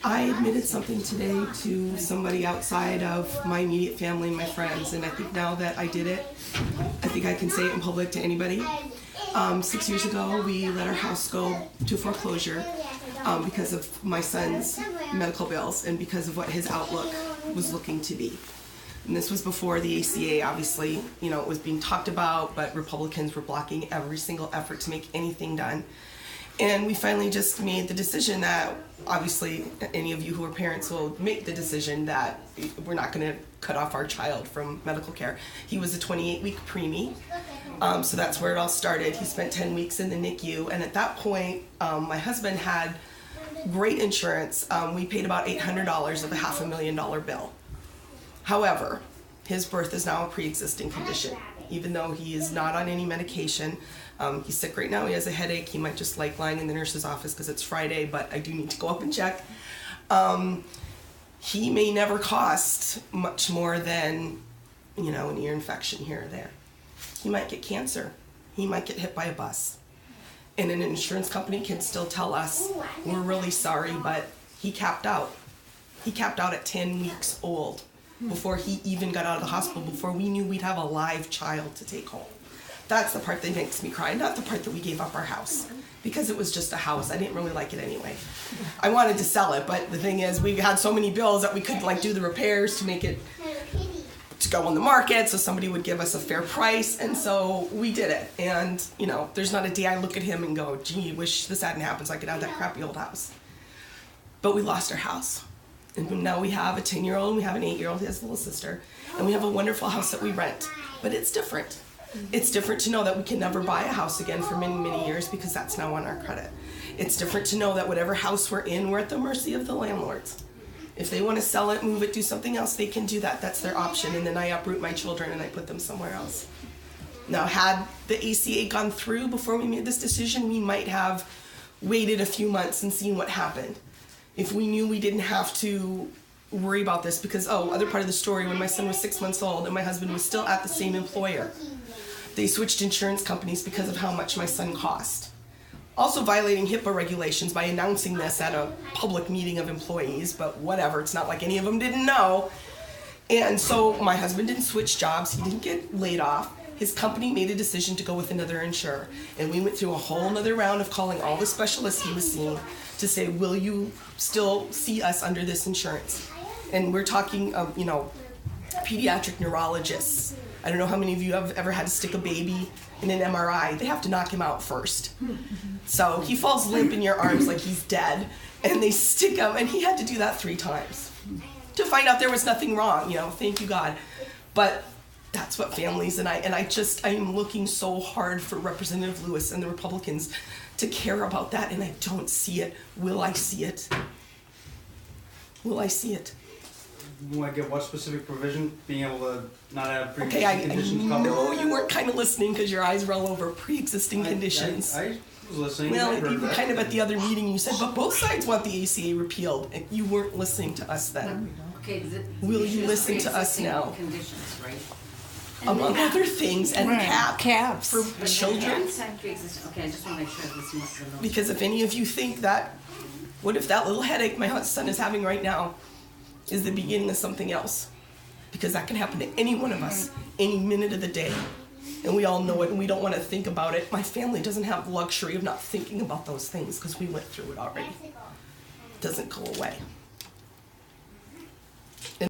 I admitted something today to somebody outside of my immediate family and my friends, and I think now that I did it, I think I can say it in public to anybody. 6 years ago, we let our house go to foreclosure because of my son's medical bills and because of what his outlook was looking to be. And this was before the ACA, obviously, it was being talked about, but Republicans were blocking every single effort to make anything done. And we finally just made the decision that, obviously, any of you who are parents will make the decision that we're not going to cut off our child from medical care. He was a 28-week preemie, so that's where it all started. He spent 10 weeks in the NICU, and at that point, my husband had great insurance. We paid about $800 of a $500,000 bill. However, his birth is now a pre-existing condition, even though he is not on any medication. He's sick right now. He has a headache. He might just like lying in the nurse's office because it's Friday, but I do need to go up and check. He may never cost much more than, an ear infection here or there. He might get cancer. He might get hit by a bus. And an insurance company can still tell us, we're really sorry, but he capped out. He capped out at 10 weeks old before he even got out of the hospital, before we knew we'd have a live child to take home. That's the part that makes me cry, not the part that we gave up our house, because it was just a house. I didn't really like it anyway. I wanted to sell it, but the thing is, we had so many bills that we couldn't do the repairs to make it to go on the market, so somebody would give us a fair price, and so we did it. And there's not a day I look at him and go, gee, wish this hadn't happened so I could have that crappy old house. But we lost our house. And now we have a 10-year-old, and we have an 8-year-old, he has a little sister, and we have a wonderful house that we rent. But it's different. It's different to know that we can never buy a house again for many, many years because that's now on our credit. It's different to know that whatever house we're in, we're at the mercy of the landlords. If they want to sell it, move it, do something else, they can do that. That's their option. And then I uproot my children and I put them somewhere else. Now, had the ACA gone through before we made this decision, we might have waited a few months and seen what happened. If we knew we didn't have to worry about this, because, other part of the story, when my son was 6 months old and my husband was still at the same employer, they switched insurance companies because of how much my son cost. Also violating HIPAA regulations by announcing this at a public meeting of employees, but whatever, it's not like any of them didn't know. And so my husband didn't switch jobs, he didn't get laid off. His company made a decision to go with another insurer. And we went through a whole other round of calling all the specialists he was seeing to say, will you still see us under this insurance? And we're talking, pediatric neurologists. I don't know how many of you have ever had to stick a baby in an MRI. They have to knock him out first. So he falls limp in your arms like he's dead, and they stick him, and he had to do that 3 times to find out there was nothing wrong, thank you God. But that's what families, and I am looking so hard for Representative Lewis and the Republicans to care about that, and I don't see it. Will I see it? Will I see it? You want to get what specific provision? Being able to not have pre-existing conditions covered? No, you weren't kind of listening because your eyes were all over pre-existing conditions. I was listening. Well, you were kind of at the other meeting, you said, but both sides want the ACA repealed, and you weren't listening to us then. Okay, will you listen to us now? Conditions, right? Among other things, and caps for children. Okay, I just want to make sure this is the Because if any of you think that, what if that little headache my son is having right now is the beginning of something else? Because that can happen to any one of us, any minute of the day. And we all know it, and we don't want to think about it. My family doesn't have the luxury of not thinking about those things because we went through it already. It doesn't go away.